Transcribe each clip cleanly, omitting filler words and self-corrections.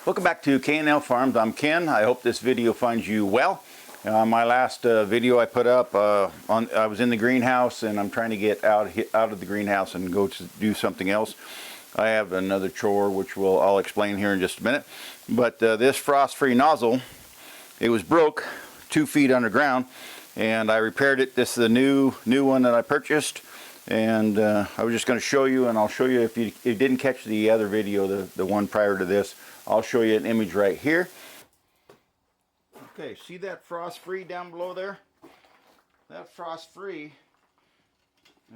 Welcome back to K&L Farms. I'm Ken. I hope this video finds you well. My last video I put up, I was in the greenhouse and I'm trying to get out of the greenhouse and go to do something else. I have another chore which I'll explain here in just a minute. But this frost-free nozzle, it was broke 2 feet underground, and I repaired it. This is the new one that I purchased, and I was just going to show you, and I'll show you if you didn't catch the other video, the one prior to this. I'll show you an image right here. Okay, see that frost-free down below there? That frost-free,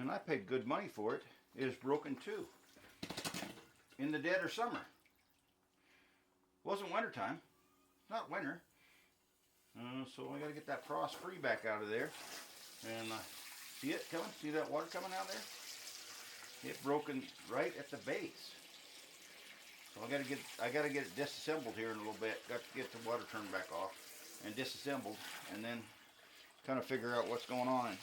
and I paid good money for it, is broken too. In the dead of summer. It wasn't wintertime. Not winter. So I got to get that frost-free back out of there. And see it coming? See that water coming out there? It broken right at the base. So I got to get it disassembled here in a little bit. Got to get the water turned back off and disassembled, and then kind of figure out what's going on.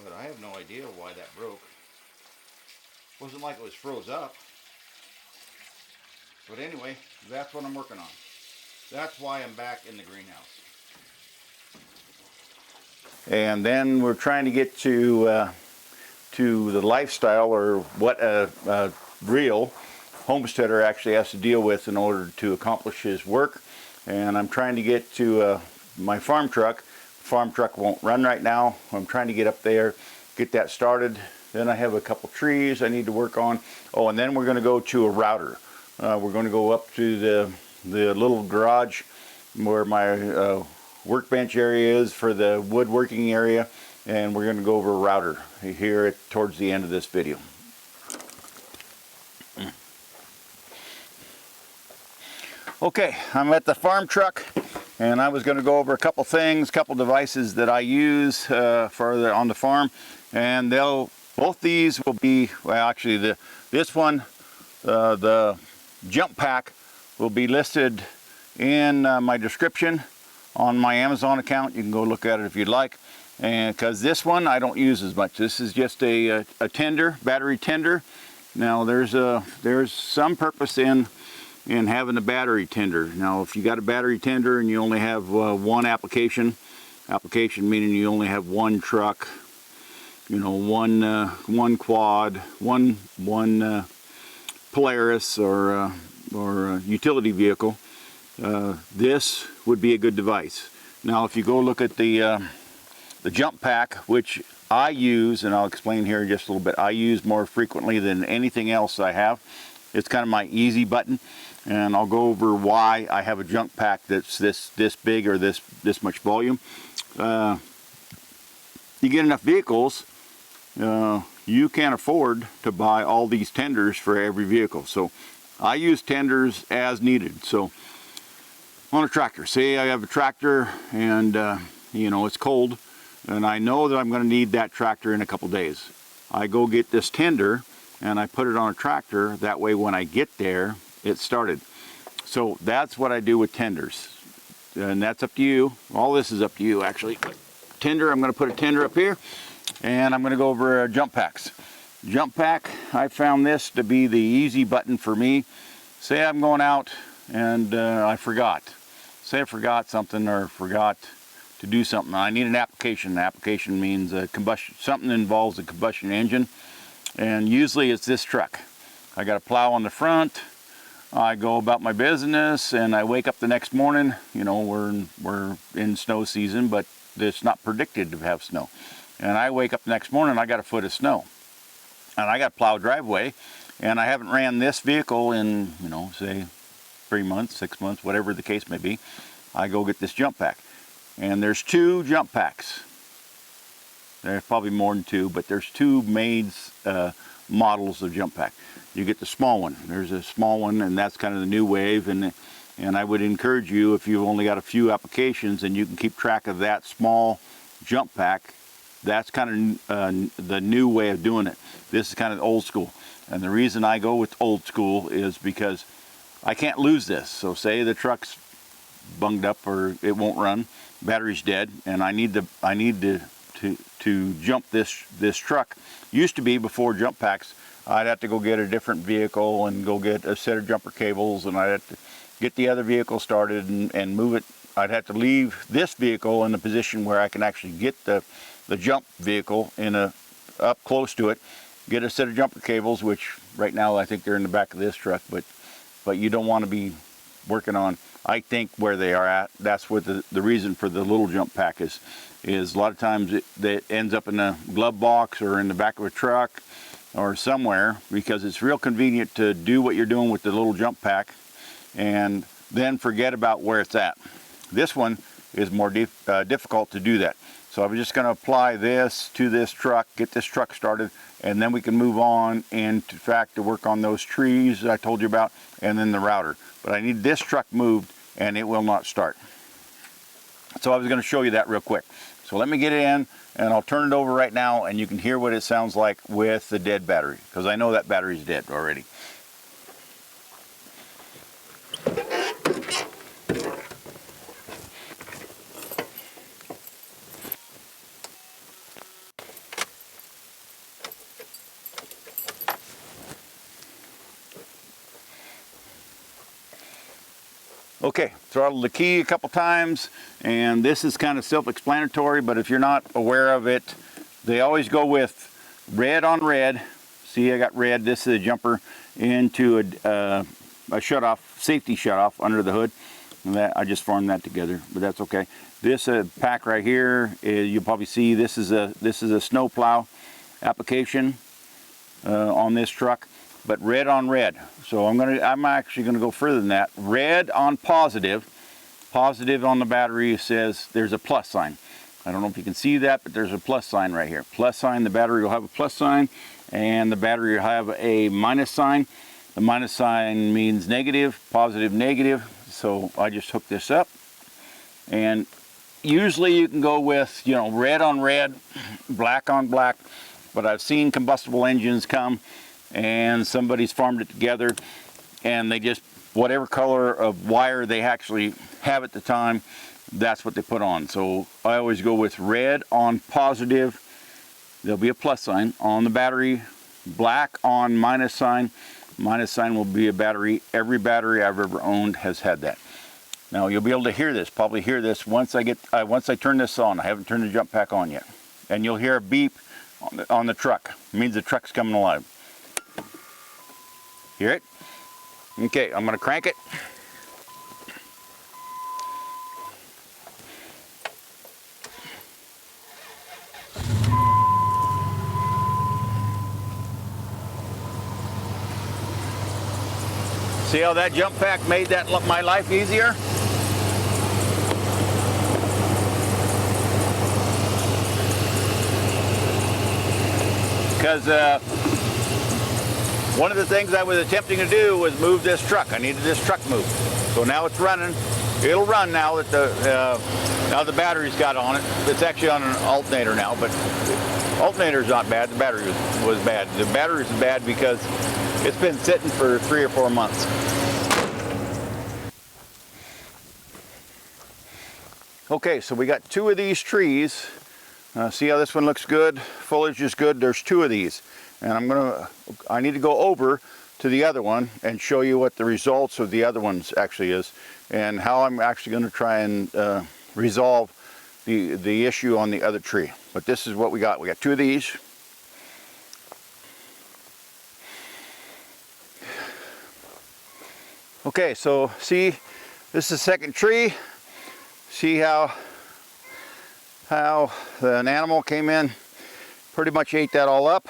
But I have no idea why that broke. Wasn't like it was froze up. But anyway, that's what I'm working on. That's why I'm back in the greenhouse. And then we're trying to get to the lifestyle, or what a real homesteader actually has to deal with in order to accomplish his work. And I'm trying to get to my farm truck. Farm truck won't run right now. I'm trying to get up there, get that started. Then I have a couple trees I need to work on. Oh, and then we're going to go to a router. We're going to go up to the little garage where my workbench area is for the woodworking area, and we're going to go over a router here towards the end of this video. Okay, I'm at the farm truck, and I was going to go over a couple things, couple devices that I use on the farm, and both these will be, well, actually this one, the jump pack, will be listed in my description on my Amazon account. You can go look at it if you'd like. And because this one I don't use as much. This is just a tender, battery tender. Now there's some purpose in having a battery tender. Now if you got a battery tender and you only have one application meaning you only have one truck, you know, one quad, one Polaris or utility vehicle, this would be a good device. Now if you go look at the jump pack, which I use, and I'll explain here in just a little bit, I use more frequently than anything else I have. It's kind of my easy button, and I'll go over why I have a jump pack that's this big or this much volume. You get enough vehicles, you can't afford to buy all these tenders for every vehicle. So I use tenders as needed. So on a tractor, say I have a tractor and you know, it's cold and I know that I'm going to need that tractor in a couple days. I go get this tender and I put it on a tractor. That way when I get there, it's started. So that's what I do with tenders. And that's up to you. All this is up to you actually. But tender, I'm going to put a tender up here. And I'm going to go over jump packs. Jump pack, I found this to be the easy button for me. Say I'm going out and I forgot. Say I forgot something or forgot to do something. I need an application. An application means a combustion, something that involves a combustion engine. And usually it's this truck. I got a plow on the front. I go about my business and I wake up the next morning. You know, we're in snow season, but it's not predicted to have snow. And I wake up the next morning and I got a foot of snow. And I got a plow driveway, and I haven't ran this vehicle in, you know, say 3 months, 6 months, whatever the case may be. I go get this jump pack. And there's 2 jump packs. There's probably more than 2, but there's 2 made models of jump pack. You get the small one. There's a small one, and that's kind of the new wave. And I would encourage you, if you've only got a few applications and you can keep track of that small jump pack, that's kind of the new way of doing it. This is kind of old school. And the reason I go with old school is because I can't lose this. So say the truck's bunged up or it won't run, battery's dead, and I need to jump this truck. Used to be, before jump packs, I'd have to go get a different vehicle and go get a set of jumper cables, and I'd have to get the other vehicle started and move it. I'd have to leave this vehicle in a position where I can actually get the jump vehicle up close to it, get a set of jumper cables, which right now I think they're in the back of this truck, but you don't want to be working on, I think, where they are at. That's what the reason for the little jump pack is a lot of times it ends up in the glove box or in the back of a truck or somewhere, because it's real convenient to do what you're doing with the little jump pack and then forget about where it's at. This one is more difficult to do that. So I'm just going to apply this to this truck, get this truck started, and then we can move on and, in fact, to work on those trees I told you about, and then the router. But I need this truck moved, and it will not start. So I was going to show you that real quick. So let me get it in, and I'll turn it over right now, and you can hear what it sounds like with the dead battery, because I know that battery's dead already. Okay, throttle the key a couple times, and this is kind of self-explanatory, but if you're not aware of it, they always go with red on red. See, I got red. This is a jumper into a shutoff, safety shutoff under the hood. And that, I just formed that together, but that's okay. This pack right here, you'll probably see this is a snow plow application on this truck. But red on red. So I'm actually gonna go further than that. Red on positive. Positive on the battery says there's a plus sign. I don't know if you can see that, but there's a plus sign right here. Plus sign, the battery will have a plus sign, and the battery will have a minus sign. The minus sign means negative, positive, negative. So I just hooked this up. And usually you can go with, you know, red on red, black on black, but I've seen combustible engines come and somebody's farmed it together, and they just, whatever color of wire they actually have at the time, that's what they put on. So I always go with red on positive, there'll be a plus sign on the battery, black on minus sign. Minus sign will be a battery. Every battery I've ever owned has had that. Now you'll be able to hear this, probably hear this once I turn this on. I haven't turned the jump pack on yet. And you'll hear a beep on the truck. It means the truck's coming alive. Hear it? Okay, I'm going to crank it. See how that jump pack made that my life easier? Because one of the things I was attempting to do was move this truck. I needed this truck moved. So now it's running. It'll run now that now the battery's got on it. It's actually on an alternator now, but the alternator's not bad. The battery was bad. The battery's bad because it's been sitting for 3 or 4 months. Okay, so we got 2 of these trees. See how this one looks good? Foliage is good. There's 2 of these. And I need to go over to the other one and show you what the results of the other ones actually is, and how I'm actually going to try and resolve the issue on the other tree. But this is what we got. We got 2 of these. Okay, so see, this is the second tree. See how an animal came in, pretty much ate that all up.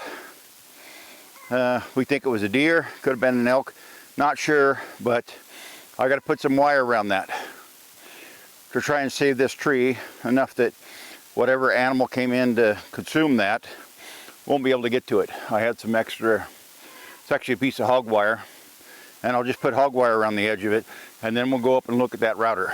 We think it was a deer, could have been an elk, not sure, but I got to put some wire around that to try and save this tree enough that whatever animal came in to consume that won't be able to get to it. I had some extra, it's actually a piece of hog wire, and I'll just put hog wire around the edge of it, and then we'll go up and look at that router.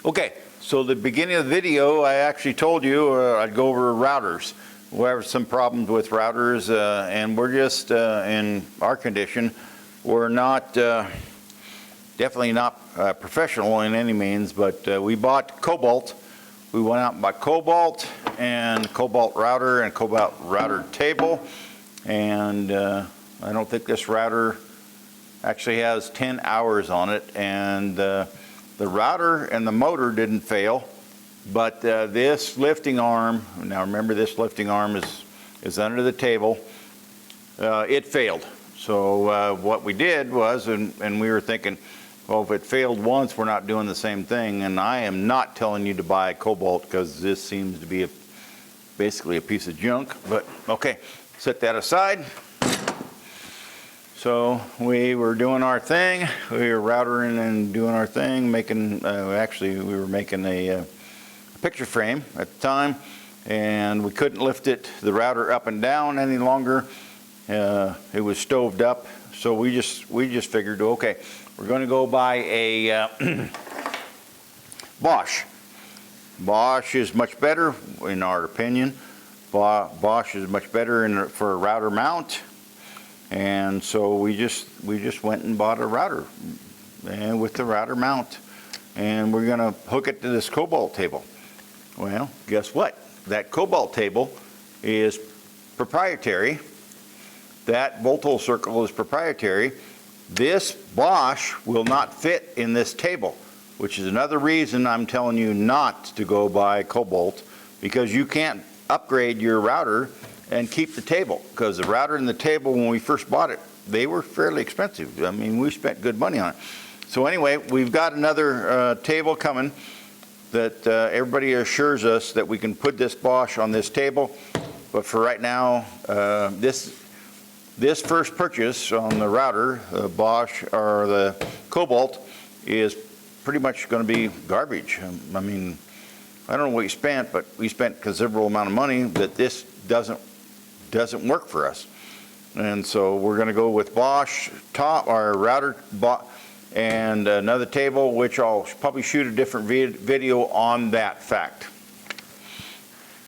Okay, So the beginning of the video, I actually told you I'd go over routers. We have some problems with routers, and we're just, in our condition, we're not, definitely not professional in any means, but we bought Cobalt. We went out and bought Cobalt and Cobalt router and Cobalt router table. And I don't think this router actually has 10 hours on it. And the router and the motor didn't fail, but this lifting arm, now remember this lifting arm is under the table, it failed. So what we did was, and we were thinking, well, if it failed once, we're not doing the same thing. And I am not telling you to buy Cobalt because this seems to be basically a piece of junk. But okay, set that aside. So we were doing our thing. We were routering and doing our thing, making, actually we were making a picture frame at the time, and we couldn't lift it, the router, up and down any longer. It was stoved up. So we just figured, okay, we're going to go buy a Bosch. Bosch is much better, in our opinion. Bosch is much better for a router mount, and so we just went and bought a router, and with the router mount, and we're going to hook it to this Cobalt table. Well, guess what? That Cobalt table is proprietary. That bolt hole circle is proprietary. This Bosch will not fit in this table, which is another reason I'm telling you not to go buy Cobalt, because you can't upgrade your router and keep the table, because the router and the table, when we first bought it, they were fairly expensive. I mean, we spent good money on it. So anyway, we've got another table coming that everybody assures us that we can put this Bosch on this table, but for right now, this first purchase on the router, Bosch or the Cobalt, is pretty much going to be garbage. I mean, I don't know what you spent, but we spent a considerable amount of money that this doesn't work for us. And so we're going to go with Bosch top, our router, and another table, which I'll probably shoot a different video on that fact.